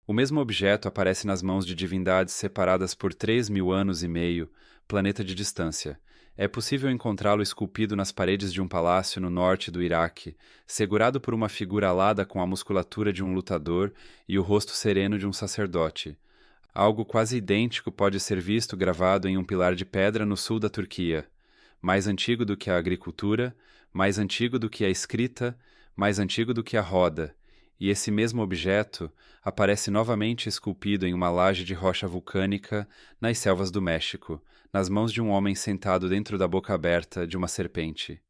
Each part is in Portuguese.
O mesmo objeto aparece nas mãos de divindades separadas por 3.000 anos e meio, planeta de distância. É possível encontrá-lo esculpido nas paredes de um palácio no norte do Iraque, segurado por uma figura alada com a musculatura de um lutador e o rosto sereno de um sacerdote. Algo quase idêntico pode ser visto gravado em um pilar de pedra no sul da Turquia. Mais antigo do que a agricultura, mais antigo do que a escrita, mais antigo do que a roda. E esse mesmo objeto aparece novamente esculpido em uma laje de rocha vulcânica nas selvas do México, nas mãos de um homem sentado dentro da boca aberta de uma serpente.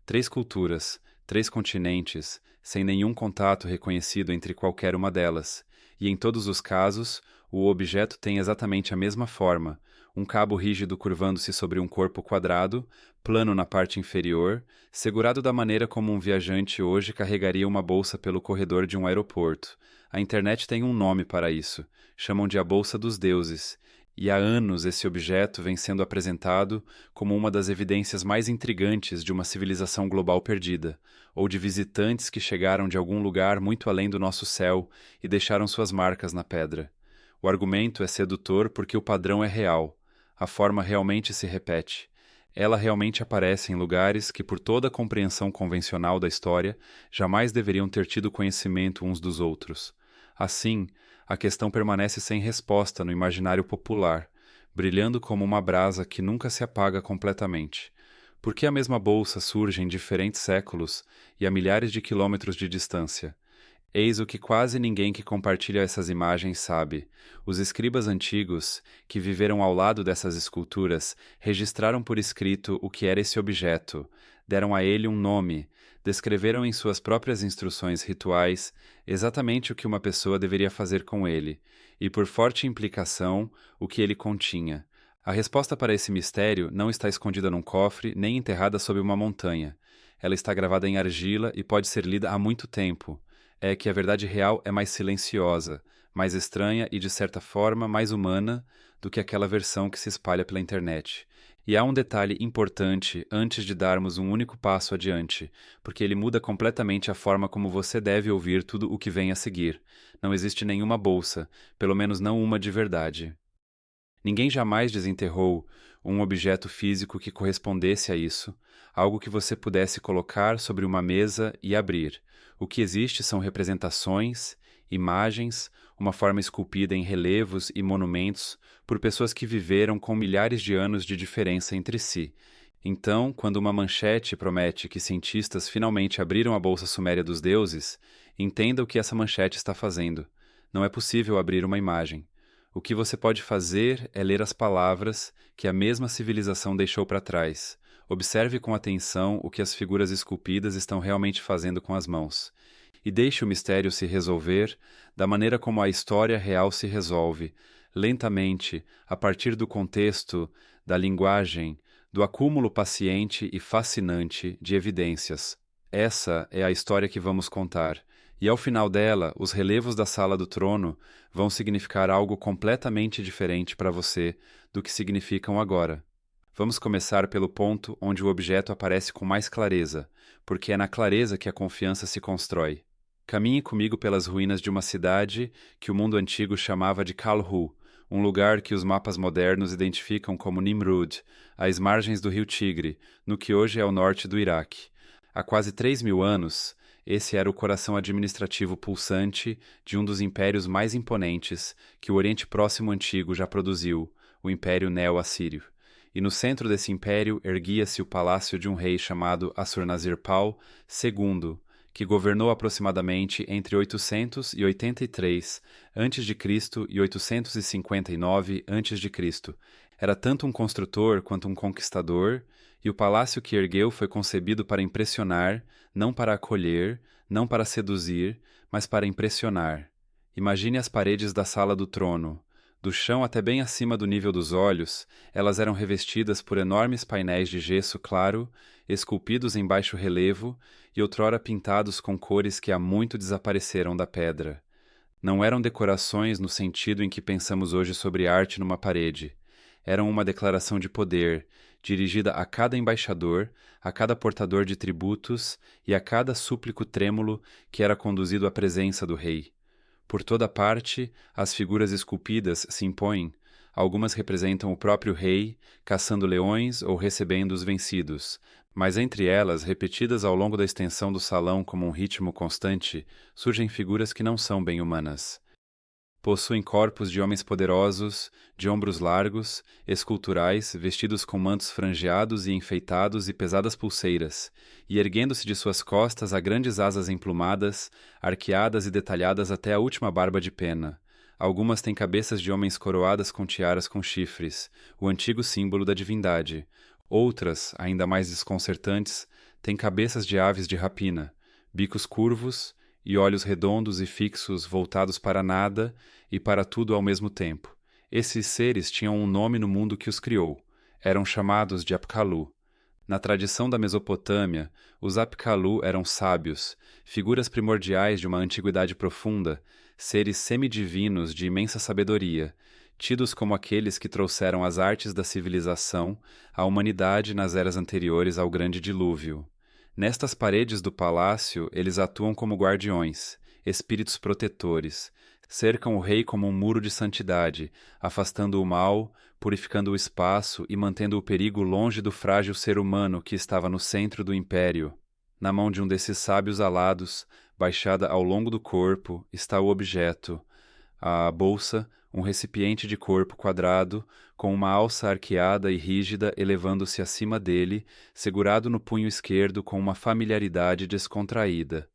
3 culturas, 3 continentes, sem nenhum contato reconhecido entre qualquer uma delas, e em todos os casos, o objeto tem exatamente a mesma forma, um cabo rígido curvando-se sobre um corpo quadrado, plano na parte inferior, segurado da maneira como um viajante hoje carregaria uma bolsa pelo corredor de um aeroporto. A internet tem um nome para isso, chamam de a Bolsa dos Deuses, e há anos esse objeto vem sendo apresentado como uma das evidências mais intrigantes de uma civilização global perdida, ou de visitantes que chegaram de algum lugar muito além do nosso céu e deixaram suas marcas na pedra. O argumento é sedutor porque o padrão é real, a forma realmente se repete. Ela realmente aparece em lugares que, por toda a compreensão convencional da história, jamais deveriam ter tido conhecimento uns dos outros. Assim, a questão permanece sem resposta no imaginário popular, brilhando como uma brasa que nunca se apaga completamente. Por que a mesma bolsa surge em diferentes séculos e a milhares de quilômetros de distância? Eis o que quase ninguém que compartilha essas imagens sabe. Os escribas antigos, que viveram ao lado dessas esculturas, registraram por escrito o que era esse objeto, deram a ele um nome, descreveram em suas próprias instruções rituais exatamente o que uma pessoa deveria fazer com ele, e por forte implicação, o que ele continha. A resposta para esse mistério não está escondida num cofre nem enterrada sob uma montanha. Ela está gravada em argila e pode ser lida há muito tempo. É que a verdade real é mais silenciosa, mais estranha e, de certa forma, mais humana do que aquela versão que se espalha pela internet. E há um detalhe importante antes de darmos um único passo adiante, porque ele muda completamente a forma como você deve ouvir tudo o que vem a seguir. Não existe nenhuma bolsa, pelo menos não uma de verdade. Ninguém jamais desenterrou um objeto físico que correspondesse a isso, algo que você pudesse colocar sobre uma mesa e abrir. O que existe são representações, imagens, uma forma esculpida em relevos e monumentos por pessoas que viveram com milhares de anos de diferença entre si. Então, quando uma manchete promete que cientistas finalmente abriram a bolsa suméria dos deuses, entenda o que essa manchete está fazendo. Não é possível abrir uma imagem. O que você pode fazer é ler as palavras que a mesma civilização deixou para trás. Observe com atenção o que as figuras esculpidas estão realmente fazendo com as mãos. E deixe o mistério se resolver da maneira como a história real se resolve, lentamente, a partir do contexto, da linguagem, do acúmulo paciente e fascinante de evidências. Essa é a história que vamos contar. E ao final dela, os relevos da Sala do Trono vão significar algo completamente diferente para você do que significam agora. Vamos começar pelo ponto onde o objeto aparece com mais clareza, porque é na clareza que a confiança se constrói. Caminhe comigo pelas ruínas de uma cidade que o mundo antigo chamava de Kalhu, um lugar que os mapas modernos identificam como Nimrud, às margens do rio Tigre, no que hoje é o norte do Iraque. Há quase 3.000 anos, esse era o coração administrativo pulsante de um dos impérios mais imponentes que o Oriente Próximo Antigo já produziu, o Império Neo-Assírio. E no centro desse império erguia-se o palácio de um rei chamado Assurnazirpal II, que governou aproximadamente entre 883 a.C. e 859 a.C. Era tanto um construtor quanto um conquistador, e o palácio que ergueu foi concebido para impressionar, não para acolher, não para seduzir, mas para impressionar. Imagine as paredes da sala do trono. Do chão até bem acima do nível dos olhos, elas eram revestidas por enormes painéis de gesso claro, esculpidos em baixo relevo e outrora pintados com cores que há muito desapareceram da pedra. Não eram decorações no sentido em que pensamos hoje sobre arte numa parede. Eram uma declaração de poder, dirigida a cada embaixador, a cada portador de tributos e a cada súplico trêmulo que era conduzido à presença do rei. Por toda parte, as figuras esculpidas se impõem. Algumas representam o próprio rei, caçando leões ou recebendo os vencidos. Mas entre elas, repetidas ao longo da extensão do salão como um ritmo constante, surgem figuras que não são bem humanas. Possuem corpos de homens poderosos, de ombros largos, esculturais, vestidos com mantos franjeados e enfeitados e pesadas pulseiras, e erguendo-se de suas costas há grandes asas emplumadas, arqueadas e detalhadas até a última barba de pena. Algumas têm cabeças de homens coroadas com tiaras com chifres, o antigo símbolo da divindade. Outras, ainda mais desconcertantes, têm cabeças de aves de rapina, bicos curvos e olhos redondos e fixos voltados para nada e para tudo ao mesmo tempo. Esses seres tinham um nome no mundo que os criou. Eram chamados de Apkallu. Na tradição da Mesopotâmia, os Apkallu eram sábios, figuras primordiais de uma antiguidade profunda, seres semidivinos de imensa sabedoria, tidos como aqueles que trouxeram as artes da civilização à humanidade nas eras anteriores ao grande dilúvio. Nestas paredes do palácio, eles atuam como guardiões, espíritos protetores, cercam o rei como um muro de santidade, afastando o mal, purificando o espaço e mantendo o perigo longe do frágil ser humano que estava no centro do império. Na mão de um desses sábios alados, baixada ao longo do corpo, está o objeto, a bolsa, um recipiente de corpo quadrado, com uma alça arqueada e rígida elevando-se acima dele, segurado no punho esquerdo com uma familiaridade descontraída.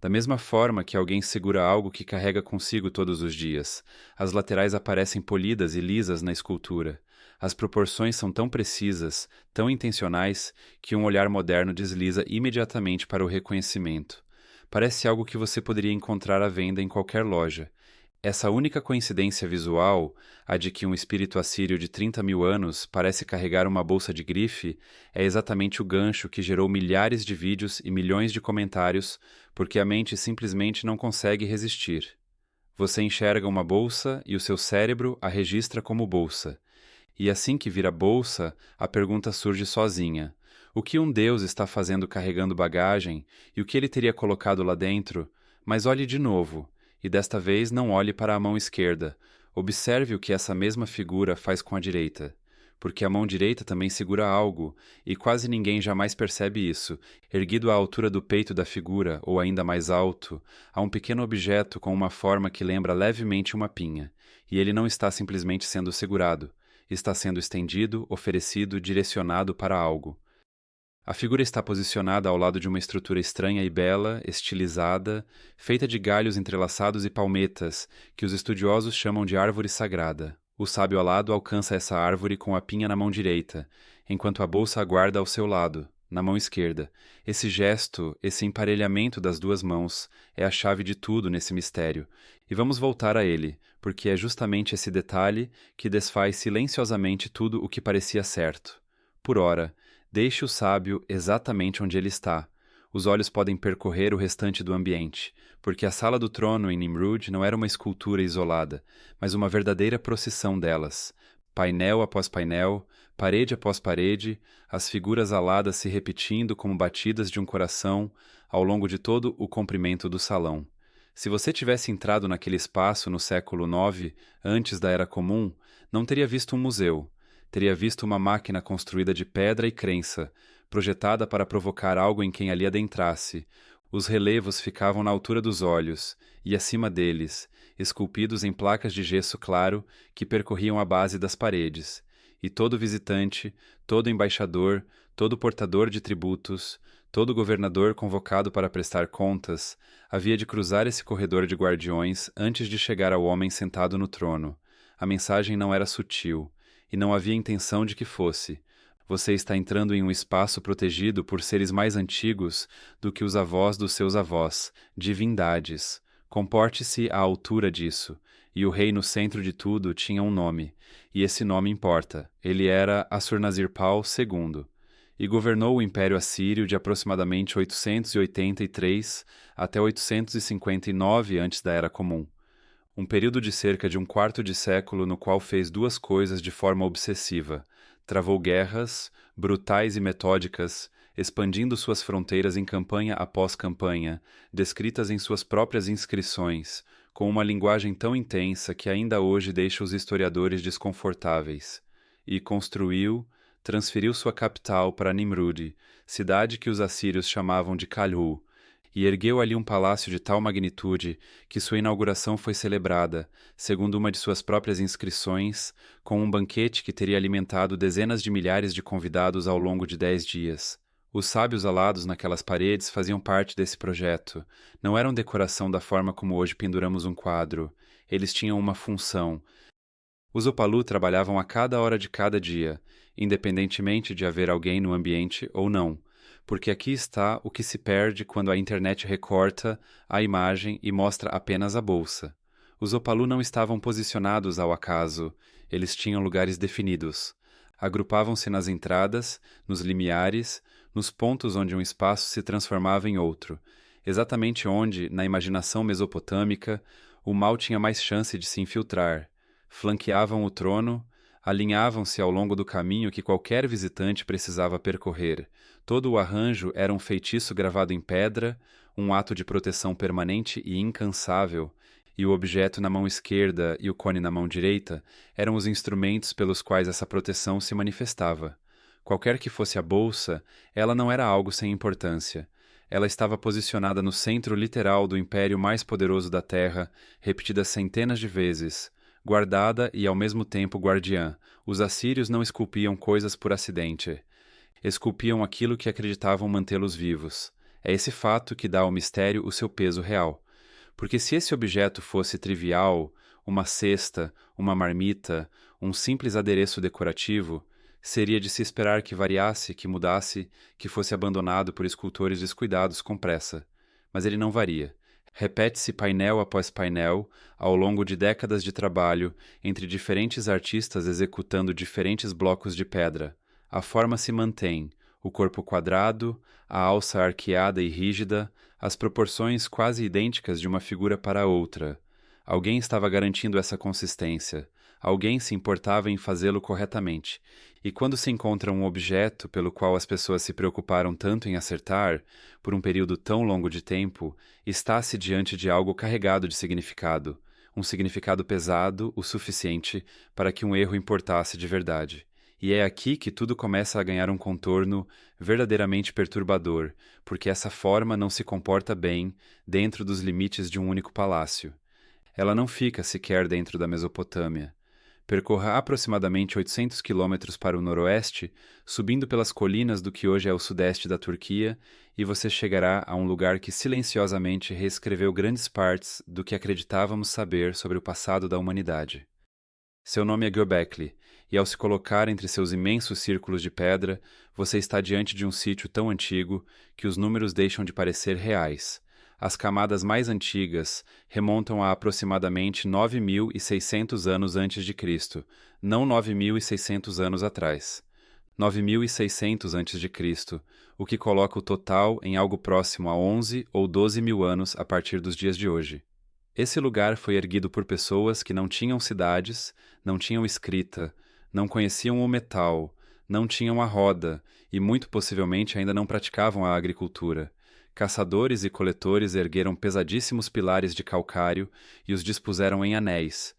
Da mesma forma que alguém segura algo que carrega consigo todos os dias, as laterais aparecem polidas e lisas na escultura. As proporções são tão precisas, tão intencionais, que um olhar moderno desliza imediatamente para o reconhecimento. Parece algo que você poderia encontrar à venda em qualquer loja. Essa única coincidência visual, a de que um espírito assírio de 30 mil anos parece carregar uma bolsa de grife, é exatamente o gancho que gerou milhares de vídeos e milhões de comentários, porque a mente simplesmente não consegue resistir. Você enxerga uma bolsa e o seu cérebro a registra como bolsa. E assim que vira bolsa, a pergunta surge sozinha. O que um deus está fazendo carregando bagagem e o que ele teria colocado lá dentro? Mas olhe de novo. E desta vez não olhe para a mão esquerda. Observe o que essa mesma figura faz com a direita. Porque a mão direita também segura algo, e quase ninguém jamais percebe isso. Erguido à altura do peito da figura, ou ainda mais alto, há um pequeno objeto com uma forma que lembra levemente uma pinha. E ele não está simplesmente sendo segurado. Está sendo estendido, oferecido, direcionado para algo. A figura está posicionada ao lado de uma estrutura estranha e bela, estilizada, feita de galhos entrelaçados e palmetas, que os estudiosos chamam de árvore sagrada. O sábio alado alcança essa árvore com a pinha na mão direita, enquanto a bolsa aguarda ao seu lado, na mão esquerda. Esse gesto, esse emparelhamento das duas mãos, é a chave de tudo nesse mistério. E vamos voltar a ele, porque é justamente esse detalhe que desfaz silenciosamente tudo o que parecia certo. Por ora, deixe o sábio exatamente onde ele está. Os olhos podem percorrer o restante do ambiente, porque a sala do trono em Nimrud não era uma escultura isolada, mas uma verdadeira procissão delas. Painel após painel, parede após parede, as figuras aladas se repetindo como batidas de um coração ao longo de todo o comprimento do salão. Se você tivesse entrado naquele espaço no século IX, antes da Era Comum, não teria visto um museu. Teria visto uma máquina construída de pedra e crença, projetada para provocar algo em quem ali adentrasse. Os relevos ficavam na altura dos olhos, e acima deles, esculpidos em placas de gesso claro que percorriam a base das paredes. E todo visitante, todo embaixador, todo portador de tributos, todo governador convocado para prestar contas, havia de cruzar esse corredor de guardiões antes de chegar ao homem sentado no trono. A mensagem não era sutil. E não havia intenção de que fosse. Você está entrando em um espaço protegido por seres mais antigos do que os avós dos seus avós, divindades. Comporte-se à altura disso. E o rei no centro de tudo tinha um nome, e esse nome importa. Ele era Assurnazirpal II, e governou o Império Assírio de aproximadamente 883 até 859 antes da Era Comum. Um período de cerca de um quarto de século no qual fez duas coisas de forma obsessiva. Travou guerras, brutais e metódicas, expandindo suas fronteiras em campanha após campanha, descritas em suas próprias inscrições, com uma linguagem tão intensa que ainda hoje deixa os historiadores desconfortáveis, e transferiu sua capital para Nimrud, cidade que os assírios chamavam de Calhu, e ergueu ali um palácio de tal magnitude que sua inauguração foi celebrada, segundo uma de suas próprias inscrições, com um banquete que teria alimentado dezenas de milhares de convidados ao longo de 10 dias. Os sábios alados naquelas paredes faziam parte desse projeto. Não eram decoração da forma como hoje penduramos um quadro. Eles tinham uma função. Os Opalu trabalhavam a cada hora de cada dia, independentemente de haver alguém no ambiente ou não, porque aqui está o que se perde quando a internet recorta a imagem e mostra apenas a bolsa. Os Opalu não estavam posicionados ao acaso, eles tinham lugares definidos. Agrupavam-se nas entradas, nos limiares, nos pontos onde um espaço se transformava em outro, exatamente onde, na imaginação mesopotâmica, o mal tinha mais chance de se infiltrar. Flanqueavam o trono, alinhavam-se ao longo do caminho que qualquer visitante precisava percorrer. Todo o arranjo era um feitiço gravado em pedra, um ato de proteção permanente e incansável, e o objeto na mão esquerda e o cone na mão direita eram os instrumentos pelos quais essa proteção se manifestava. Qualquer que fosse a bolsa, ela não era algo sem importância. Ela estava posicionada no centro literal do império mais poderoso da Terra, repetida centenas de vezes. Guardada e ao mesmo tempo guardiã, os assírios não esculpiam coisas por acidente. Esculpiam aquilo que acreditavam mantê-los vivos. É esse fato que dá ao mistério o seu peso real. Porque se esse objeto fosse trivial, uma cesta, uma marmita, um simples adereço decorativo, seria de se esperar que variasse, que mudasse, que fosse abandonado por escultores descuidados com pressa. Mas ele não varia. Repete-se painel após painel, ao longo de décadas de trabalho, entre diferentes artistas executando diferentes blocos de pedra. A forma se mantém, o corpo quadrado, a alça arqueada e rígida, as proporções quase idênticas de uma figura para a outra. Alguém estava garantindo essa consistência. Alguém se importava em fazê-lo corretamente. E quando se encontra um objeto pelo qual as pessoas se preocuparam tanto em acertar, por um período tão longo de tempo, está-se diante de algo carregado de significado, um significado pesado o suficiente para que um erro importasse de verdade. E é aqui que tudo começa a ganhar um contorno verdadeiramente perturbador, porque essa forma não se comporta bem dentro dos limites de um único palácio. Ela não fica sequer dentro da Mesopotâmia. Percorra aproximadamente 800 quilômetros para o noroeste, subindo pelas colinas do que hoje é o sudeste da Turquia, e você chegará a um lugar que silenciosamente reescreveu grandes partes do que acreditávamos saber sobre o passado da humanidade. Seu nome é Göbekli, e ao se colocar entre seus imensos círculos de pedra, você está diante de um sítio tão antigo que os números deixam de parecer reais. As camadas mais antigas remontam a aproximadamente 9.600 anos antes de Cristo, não 9.600 anos atrás. 9.600 antes de Cristo, o que coloca o total em algo próximo a 11 ou 12 mil anos a partir dos dias de hoje. Esse lugar foi erguido por pessoas que não tinham cidades, não tinham escrita, não conheciam o metal, não tinham a roda e muito possivelmente ainda não praticavam a agricultura. Caçadores e coletores ergueram pesadíssimos pilares de calcário e os dispuseram em anéis.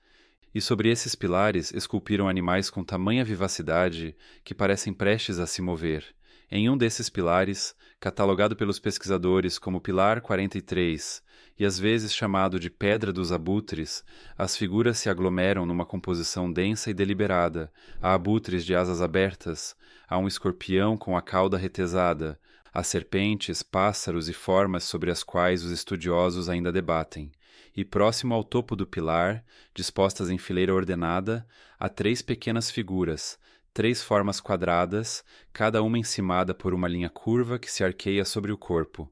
E sobre esses pilares esculpiram animais com tamanha vivacidade que parecem prestes a se mover. Em um desses pilares, catalogado pelos pesquisadores como Pilar 43, e às vezes chamado de Pedra dos Abutres, as figuras se aglomeram numa composição densa e deliberada. Há abutres de asas abertas, há um escorpião com a cauda retesada, há serpentes, pássaros e formas sobre as quais os estudiosos ainda debatem. E próximo ao topo do pilar, dispostas em fileira ordenada, há 3 pequenas figuras, 3 formas quadradas, cada uma encimada por uma linha curva que se arqueia sobre o corpo.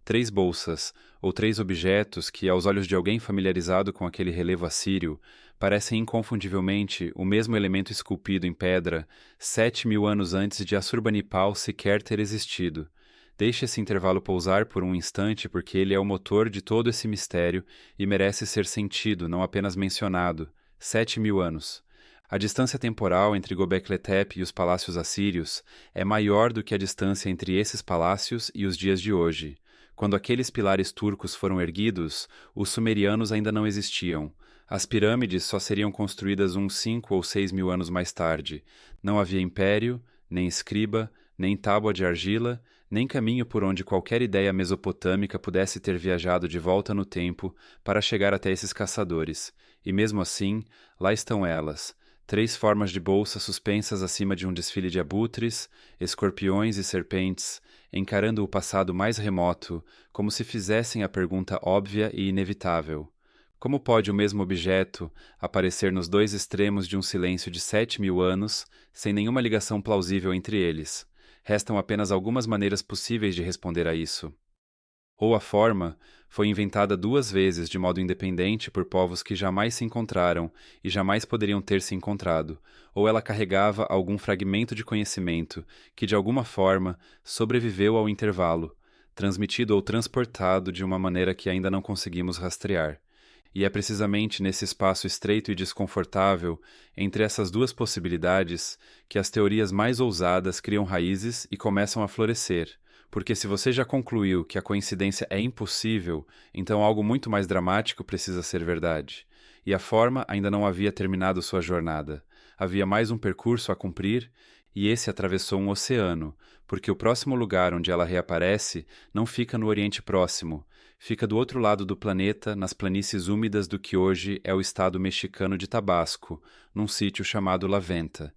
3 bolsas, ou 3 objetos que, aos olhos de alguém familiarizado com aquele relevo assírio, parecem inconfundivelmente o mesmo elemento esculpido em pedra 7.000 anos antes de Assurbanipal sequer ter existido. Deixe esse intervalo pousar por um instante porque ele é o motor de todo esse mistério e merece ser sentido, não apenas mencionado. 7.000 anos. A distância temporal entre Göbekli Tepe e os palácios assírios é maior do que a distância entre esses palácios e os dias de hoje. Quando aqueles pilares turcos foram erguidos, os sumerianos ainda não existiam. As pirâmides só seriam construídas uns 5 ou 6 mil anos mais tarde. Não havia império, nem escriba, nem tábua de argila, nem caminho por onde qualquer ideia mesopotâmica pudesse ter viajado de volta no tempo para chegar até esses caçadores. E mesmo assim, lá estão elas, 3 formas de bolsa suspensas acima de um desfile de abutres, escorpiões e serpentes, encarando o passado mais remoto, como se fizessem a pergunta óbvia e inevitável: como pode o mesmo objeto aparecer nos 2 extremos de um silêncio de 7.000 anos, sem nenhuma ligação plausível entre eles? Restam apenas algumas maneiras possíveis de responder a isso. Ou a forma foi inventada 2 vezes de modo independente por povos que jamais se encontraram e jamais poderiam ter se encontrado, ou ela carregava algum fragmento de conhecimento que, de alguma forma, sobreviveu ao intervalo, transmitido ou transportado de uma maneira que ainda não conseguimos rastrear. E é precisamente nesse espaço estreito e desconfortável, entre essas 2 possibilidades, que as teorias mais ousadas criam raízes e começam a florescer. Porque se você já concluiu que a coincidência é impossível, então algo muito mais dramático precisa ser verdade. E a forma ainda não havia terminado sua jornada. Havia mais um percurso a cumprir, e esse atravessou um oceano, porque o próximo lugar onde ela reaparece não fica no Oriente Próximo, fica do outro lado do planeta, nas planícies úmidas do que hoje é o estado mexicano de Tabasco, num sítio chamado La Venta.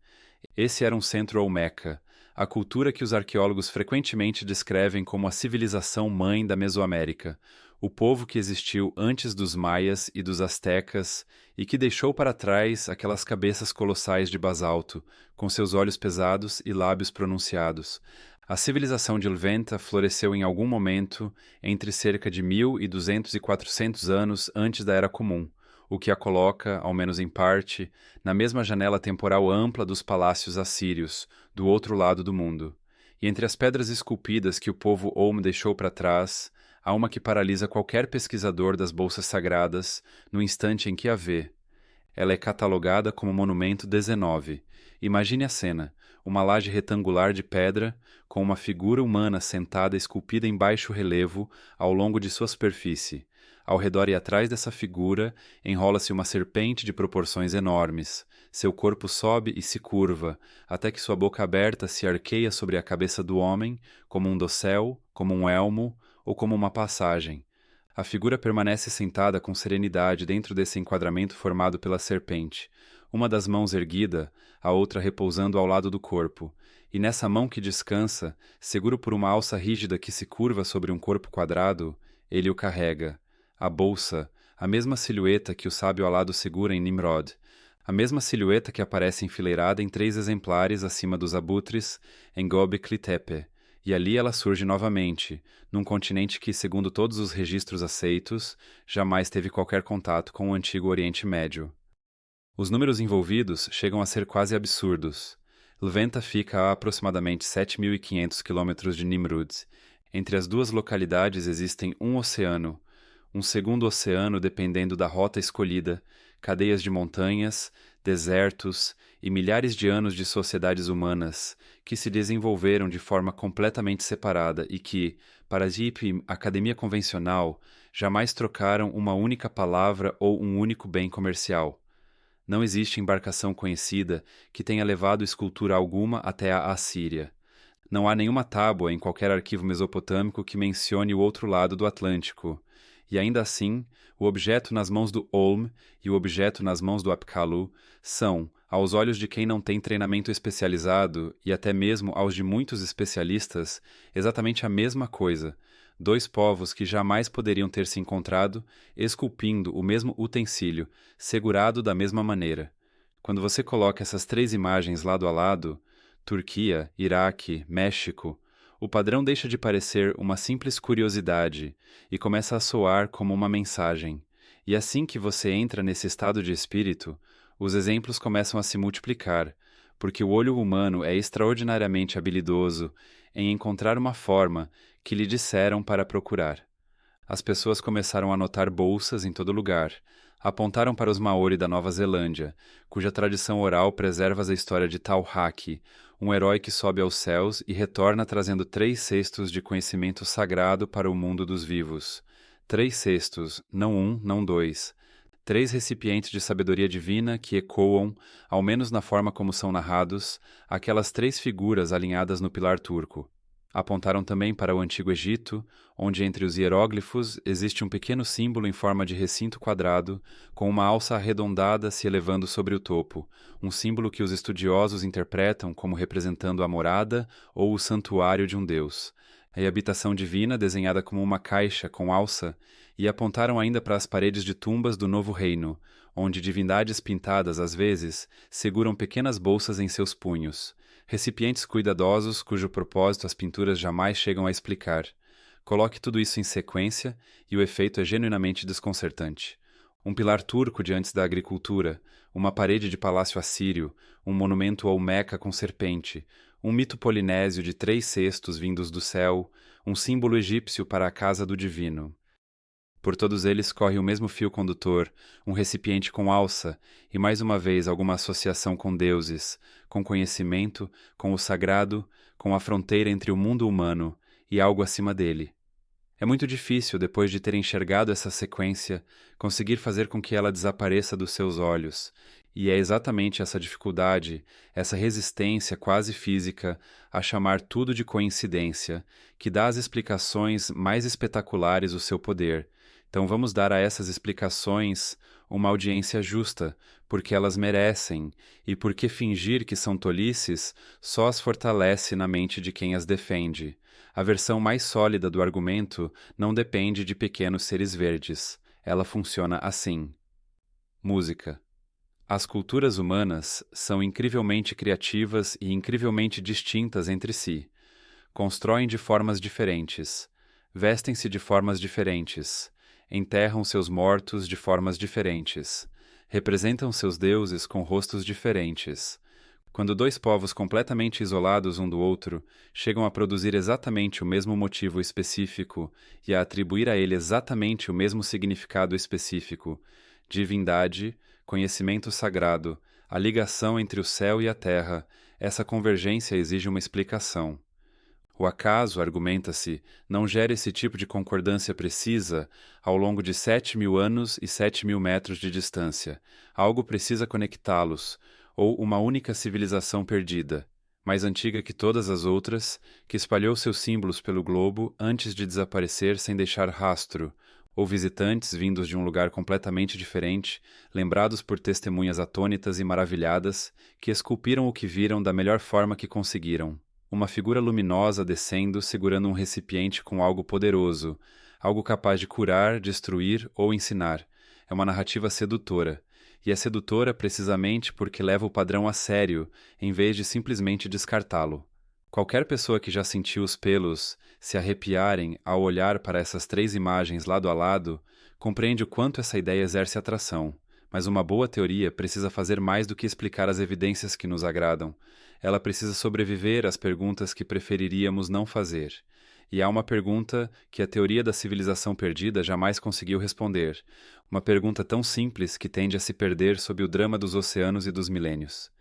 Esse era um centro ou Meca, a cultura que os arqueólogos frequentemente descrevem como a civilização mãe da Mesoamérica, o povo que existiu antes dos maias e dos astecas e que deixou para trás aquelas cabeças colossais de basalto, com seus olhos pesados e lábios pronunciados. A civilização de Lventa floresceu em algum momento entre cerca de 1.200 e 400 anos antes da Era Comum, o que a coloca, ao menos em parte, na mesma janela temporal ampla dos palácios assírios, do outro lado do mundo. E entre as pedras esculpidas que o povo Olm deixou para trás, há uma que paralisa qualquer pesquisador das bolsas sagradas no instante em que a vê. Ela é catalogada como monumento 19. Imagine a cena: uma laje retangular de pedra, com uma figura humana sentada esculpida em baixo relevo ao longo de sua superfície. Ao redor e atrás dessa figura enrola-se uma serpente de proporções enormes. Seu corpo sobe e se curva, até que sua boca aberta se arqueia sobre a cabeça do homem, como um dossel, como um elmo ou como uma passagem. A figura permanece sentada com serenidade dentro desse enquadramento formado pela serpente, uma das mãos erguida, a outra repousando ao lado do corpo, e nessa mão que descansa, seguro por uma alça rígida que se curva sobre um corpo quadrado, ele o carrega. A bolsa, a mesma silhueta que o sábio alado segura em Nimrod, a mesma silhueta que aparece enfileirada em 3 exemplares acima dos abutres em Göbekli Tepe, e ali ela surge novamente, num continente que, segundo todos os registros aceitos, jamais teve qualquer contato com o antigo Oriente Médio. Os números envolvidos chegam a ser quase absurdos. Lventa fica a aproximadamente 7.500 quilômetros de Nimrud. Entre as 2 localidades existem um oceano, um segundo oceano dependendo da rota escolhida, cadeias de montanhas, desertos e milhares de anos de sociedades humanas que se desenvolveram de forma completamente separada e que, para a Deep Academia convencional, jamais trocaram uma única palavra ou um único bem comercial. Não existe embarcação conhecida que tenha levado escultura alguma até a Assíria. Não há nenhuma tábua em qualquer arquivo mesopotâmico que mencione o outro lado do Atlântico. E ainda assim, o objeto nas mãos do Olm e o objeto nas mãos do Apkallu são, aos olhos de quem não tem treinamento especializado e até mesmo aos de muitos especialistas, exatamente a mesma coisa. 2 povos que jamais poderiam ter se encontrado, esculpindo o mesmo utensílio, segurado da mesma maneira. Quando você coloca essas 3 imagens lado a lado, Turquia, Iraque, México, o padrão deixa de parecer uma simples curiosidade e começa a soar como uma mensagem. E assim que você entra nesse estado de espírito, os exemplos começam a se multiplicar, porque o olho humano é extraordinariamente habilidoso em encontrar uma forma que lhe disseram para procurar. As pessoas começaram a notar bolsas em todo lugar. Apontaram para os Maori da Nova Zelândia, cuja tradição oral preserva a história de Tauhaki, um herói que sobe aos céus e retorna trazendo 3 cestos de conhecimento sagrado para o mundo dos vivos. 3 cestos, não um, não dois. 3 recipientes de sabedoria divina que ecoam, ao menos na forma como são narrados, aquelas 3 figuras alinhadas no pilar turco. Apontaram também para o Antigo Egito, onde entre os hieróglifos existe um pequeno símbolo em forma de recinto quadrado, com uma alça arredondada se elevando sobre o topo, um símbolo que os estudiosos interpretam como representando a morada ou o santuário de um deus. A habitação divina desenhada como uma caixa com alça, e apontaram ainda para as paredes de tumbas do Novo Reino, onde divindades pintadas, às vezes, seguram pequenas bolsas em seus punhos, recipientes cuidadosos cujo propósito as pinturas jamais chegam a explicar. Coloque tudo isso em sequência e o efeito é genuinamente desconcertante. Um pilar turco de antes da agricultura, uma parede de palácio assírio, um monumento Olmeca com serpente, um mito polinésio de 3 cestos vindos do céu, um símbolo egípcio para a casa do divino. Por todos eles corre o mesmo fio condutor, um recipiente com alça, e mais uma vez alguma associação com deuses, com conhecimento, com o sagrado, com a fronteira entre o mundo humano e algo acima dele. É muito difícil, depois de ter enxergado essa sequência, conseguir fazer com que ela desapareça dos seus olhos, e é exatamente essa dificuldade, essa resistência quase física a chamar tudo de coincidência, que dá às explicações mais espetaculares o seu poder. Então vamos dar a essas explicações uma audiência justa, porque elas merecem, e porque fingir que são tolices só as fortalece na mente de quem as defende. A versão mais sólida do argumento não depende de pequenos seres verdes. Ela funciona assim. Música. As culturas humanas são incrivelmente criativas e incrivelmente distintas entre si. Constroem de formas diferentes. Vestem-se de formas diferentes. Enterram seus mortos de formas diferentes. Representam seus deuses com rostos diferentes. Quando 2 povos completamente isolados um do outro chegam a produzir exatamente o mesmo motivo específico e a atribuir a ele exatamente o mesmo significado específico, divindade, conhecimento sagrado, a ligação entre o céu e a terra, essa convergência exige uma explicação. O acaso, argumenta-se, não gera esse tipo de concordância precisa ao longo de 7.000 anos e 7.000 metros de distância. Algo precisa conectá-los, ou uma única civilização perdida, mais antiga que todas as outras, que espalhou seus símbolos pelo globo antes de desaparecer sem deixar rastro, ou visitantes vindos de um lugar completamente diferente, lembrados por testemunhas atônitas e maravilhadas, que esculpiram o que viram da melhor forma que conseguiram. Uma figura luminosa descendo segurando um recipiente com algo poderoso, algo capaz de curar, destruir ou ensinar. É uma narrativa sedutora. E é sedutora precisamente porque leva o padrão a sério, em vez de simplesmente descartá-lo. Qualquer pessoa que já sentiu os pelos se arrepiarem ao olhar para essas 3 imagens lado a lado, compreende o quanto essa ideia exerce atração. Mas uma boa teoria precisa fazer mais do que explicar as evidências que nos agradam. Ela precisa sobreviver às perguntas que preferiríamos não fazer. E há uma pergunta que a teoria da civilização perdida jamais conseguiu responder. Uma pergunta tão simples que tende a se perder sob o drama dos oceanos e dos milênios.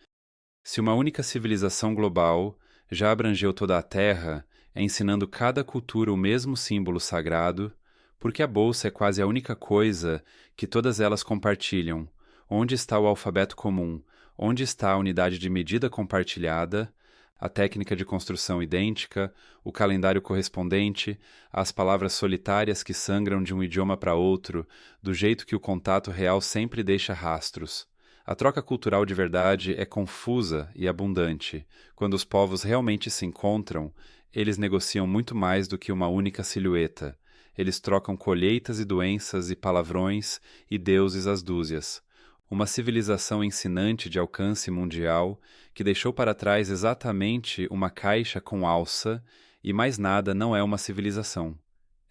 Se uma única civilização global já abrangeu toda a Terra, ensinando cada cultura o mesmo símbolo sagrado, porque a bolsa é quase a única coisa que todas elas compartilham. Onde está o alfabeto comum? Onde está a unidade de medida compartilhada? A técnica de construção idêntica, o calendário correspondente, as palavras solitárias que sangram de um idioma para outro, do jeito que o contato real sempre deixa rastros. A troca cultural de verdade é confusa e abundante. Quando os povos realmente se encontram, eles negociam muito mais do que uma única silhueta. Eles trocam colheitas e doenças e palavrões e deuses às dúzias. Uma civilização ensinante de alcance mundial que deixou para trás exatamente uma caixa com alça e mais nada não é uma civilização.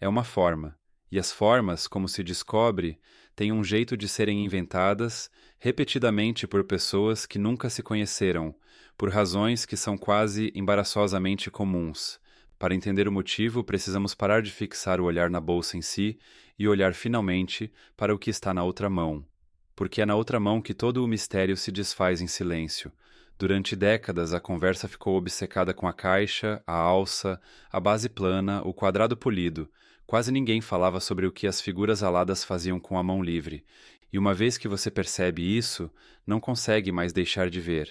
É uma forma. E as formas, como se descobre, têm um jeito de serem inventadas repetidamente por pessoas que nunca se conheceram, por razões que são quase embaraçosamente comuns. Para entender o motivo, precisamos parar de fixar o olhar na bolsa em si e olhar finalmente para o que está na outra mão. Porque é na outra mão que todo o mistério se desfaz em silêncio. Durante décadas, a conversa ficou obcecada com a caixa, a alça, a base plana, o quadrado polido. Quase ninguém falava sobre o que as figuras aladas faziam com a mão livre. E uma vez que você percebe isso, não consegue mais deixar de ver.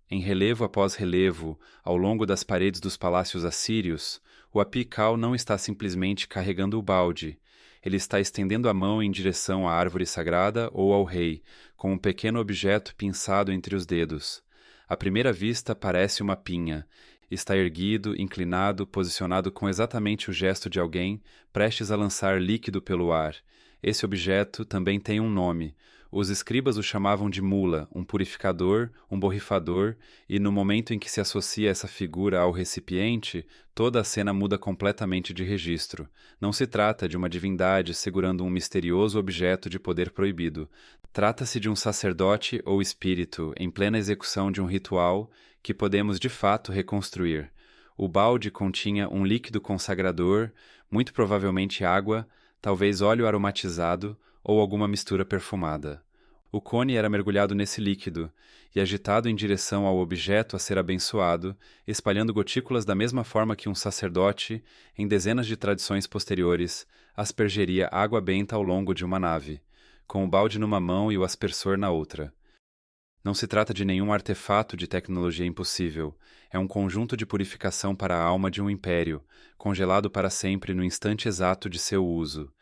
Em relevo após relevo, ao longo das paredes dos palácios assírios, o apical não está simplesmente carregando o balde. Ele está estendendo a mão em direção à árvore sagrada ou ao rei, com um pequeno objeto pinçado entre os dedos. À primeira vista parece uma pinha. Está erguido, inclinado, posicionado com exatamente o gesto de alguém prestes a lançar líquido pelo ar. Esse objeto também tem um nome. Os escribas o chamavam de mula, um purificador, um borrifador, e no momento em que se associa essa figura ao recipiente, toda a cena muda completamente de registro. Não se trata de uma divindade segurando um misterioso objeto de poder proibido. Trata-se de um sacerdote ou espírito em plena execução de um ritual que podemos de fato reconstruir. O balde continha um líquido consagrador, muito provavelmente água, talvez óleo aromatizado ou alguma mistura perfumada. O cone era mergulhado nesse líquido e agitado em direção ao objeto a ser abençoado, espalhando gotículas da mesma forma que um sacerdote, em dezenas de tradições posteriores, aspergeria água benta ao longo de uma nave, com o balde numa mão e o aspersor na outra. Não se trata de nenhum artefato de tecnologia impossível. É um conjunto de purificação para a alma de um império, congelado para sempre no instante exato de seu uso.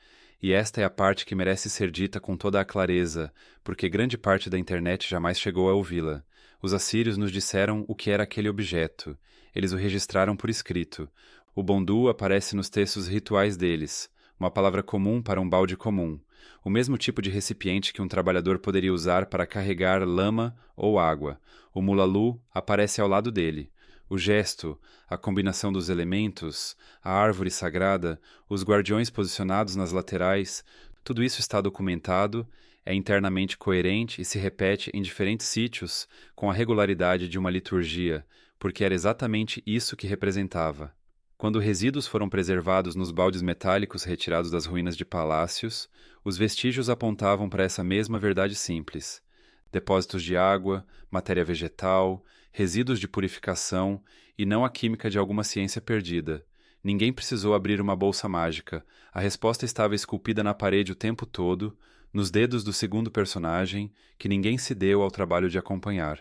E esta é a parte que merece ser dita com toda a clareza, porque grande parte da internet jamais chegou a ouvi-la. Os assírios nos disseram o que era aquele objeto. Eles o registraram por escrito. O bondu aparece nos textos rituais deles, uma palavra comum para um balde comum. O mesmo tipo de recipiente que um trabalhador poderia usar para carregar lama ou água. O mulalu aparece ao lado dele. O gesto, a combinação dos elementos, a árvore sagrada, os guardiões posicionados nas laterais, tudo isso está documentado, é internamente coerente e se repete em diferentes sítios com a regularidade de uma liturgia, porque era exatamente isso que representava. Quando resíduos foram preservados nos baldes metálicos retirados das ruínas de palácios, os vestígios apontavam para essa mesma verdade simples. Depósitos de água, matéria vegetal, resíduos de purificação e não a química de alguma ciência perdida. Ninguém precisou abrir uma bolsa mágica. A resposta estava esculpida na parede o tempo todo, nos dedos do segundo personagem, que ninguém se deu ao trabalho de acompanhar.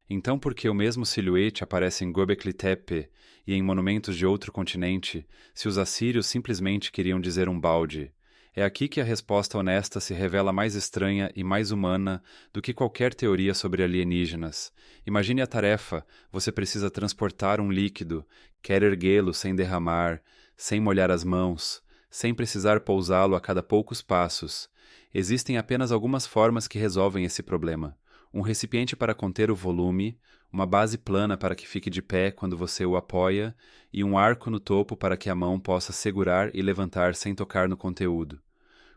Então, por que o mesmo silhuete aparece em Göbekli Tepe e em monumentos de outro continente, se os assírios simplesmente queriam dizer um balde? É aqui que a resposta honesta se revela mais estranha e mais humana do que qualquer teoria sobre alienígenas. Imagine a tarefa: você precisa transportar um líquido, quer erguê-lo sem derramar, sem molhar as mãos, sem precisar pousá-lo a cada poucos passos. Existem apenas algumas formas que resolvem esse problema. Um recipiente para conter o volume, uma base plana para que fique de pé quando você o apoia e um arco no topo para que a mão possa segurar e levantar sem tocar no conteúdo.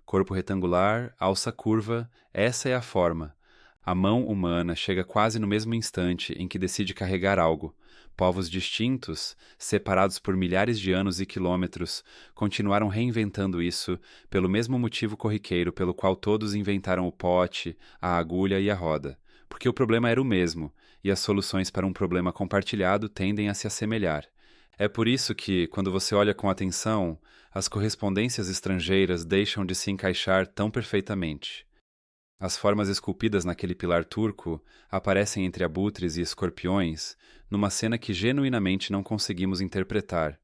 Corpo retangular, alça curva, essa é a forma. A mão humana chega quase no mesmo instante em que decide carregar algo. Povos distintos, separados por milhares de anos e quilômetros, continuaram reinventando isso pelo mesmo motivo corriqueiro pelo qual todos inventaram o pote, a agulha e a roda. Porque o problema era o mesmo, e as soluções para um problema compartilhado tendem a se assemelhar. É por isso que, quando você olha com atenção, as correspondências estrangeiras deixam de se encaixar tão perfeitamente. As formas esculpidas naquele pilar turco aparecem entre abutres e escorpiões, numa cena que genuinamente não conseguimos interpretar.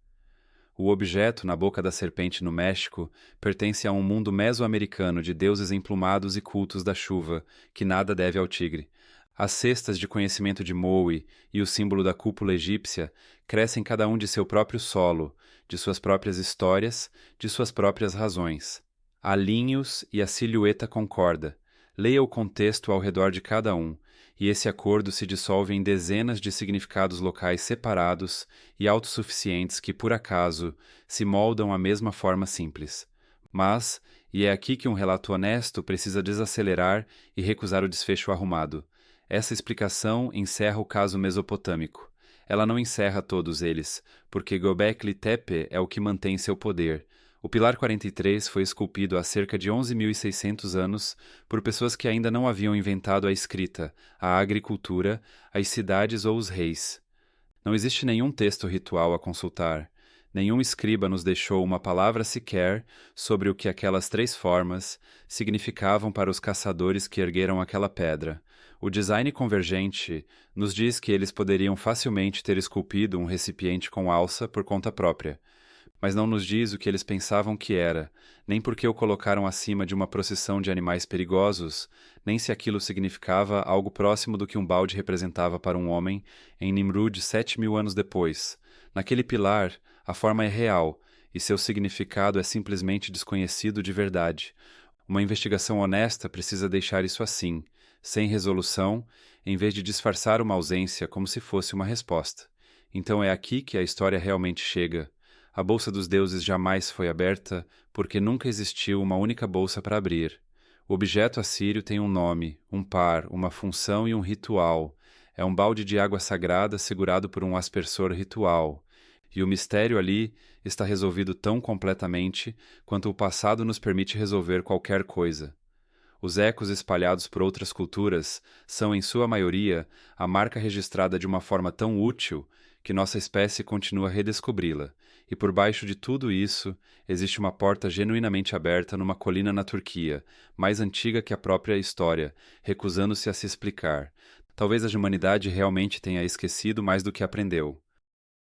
O objeto na boca da serpente no México pertence a um mundo meso-americano de deuses emplumados e cultos da chuva, que nada deve ao tigre. As cestas de conhecimento de Moe e o símbolo da cúpula egípcia crescem cada um de seu próprio solo, de suas próprias histórias, de suas próprias razões. Há linhos e a silhueta concorda. Leia o contexto ao redor de cada um, e esse acordo se dissolve em dezenas de significados locais separados e autossuficientes que, por acaso, se moldam à mesma forma simples. Mas, e é aqui que um relato honesto precisa desacelerar e recusar o desfecho arrumado. Essa explicação encerra o caso mesopotâmico. Ela não encerra todos eles, porque Göbekli Tepe é o que mantém seu poder. O Pilar 43 foi esculpido há cerca de 11.600 anos por pessoas que ainda não haviam inventado a escrita, a agricultura, as cidades ou os reis. Não existe nenhum texto ritual a consultar. Nenhum escriba nos deixou uma palavra sequer sobre o que aquelas três formas significavam para os caçadores que ergueram aquela pedra. O design convergente nos diz que eles poderiam facilmente ter esculpido um recipiente com alça por conta própria, mas não nos diz o que eles pensavam que era, nem por que o colocaram acima de uma procissão de animais perigosos, nem se aquilo significava algo próximo do que um balde representava para um homem em Nimrud 7.000 anos depois. Naquele pilar, a forma é real, e seu significado é simplesmente desconhecido de verdade. Uma investigação honesta precisa deixar isso assim, sem resolução, em vez de disfarçar uma ausência como se fosse uma resposta. Então é aqui que a história realmente chega. A bolsa dos deuses jamais foi aberta, porque nunca existiu uma única bolsa para abrir. O objeto assírio tem um nome, um par, uma função e um ritual. É um balde de água sagrada segurado por um aspersor ritual. E o mistério ali está resolvido tão completamente quanto o passado nos permite resolver qualquer coisa. Os ecos espalhados por outras culturas são, em sua maioria, a marca registrada de uma forma tão útil que nossa espécie continua a redescobri-la. E por baixo de tudo isso, existe uma porta genuinamente aberta numa colina na Turquia, mais antiga que a própria história, recusando-se a se explicar. Talvez a humanidade realmente tenha esquecido mais do que aprendeu.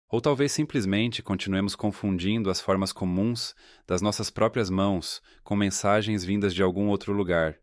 Ou talvez simplesmente continuemos confundindo as formas comuns das nossas próprias mãos com mensagens vindas de algum outro lugar.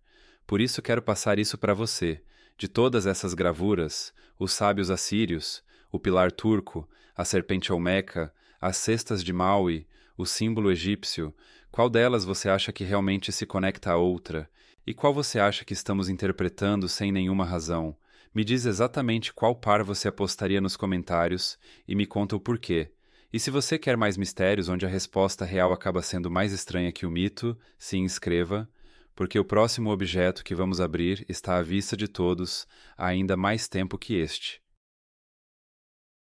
Por isso quero passar isso para você. De todas essas gravuras, os sábios assírios, o pilar turco, a serpente olmeca, as cestas de Maui, o símbolo egípcio, qual delas você acha que realmente se conecta à outra? E qual você acha que estamos interpretando sem nenhuma razão? Me diz exatamente qual par você apostaria nos comentários e me conta o porquê. E se você quer mais mistérios onde a resposta real acaba sendo mais estranha que o mito, se inscreva, porque o próximo objeto que vamos abrir está à vista de todos há ainda mais tempo que este.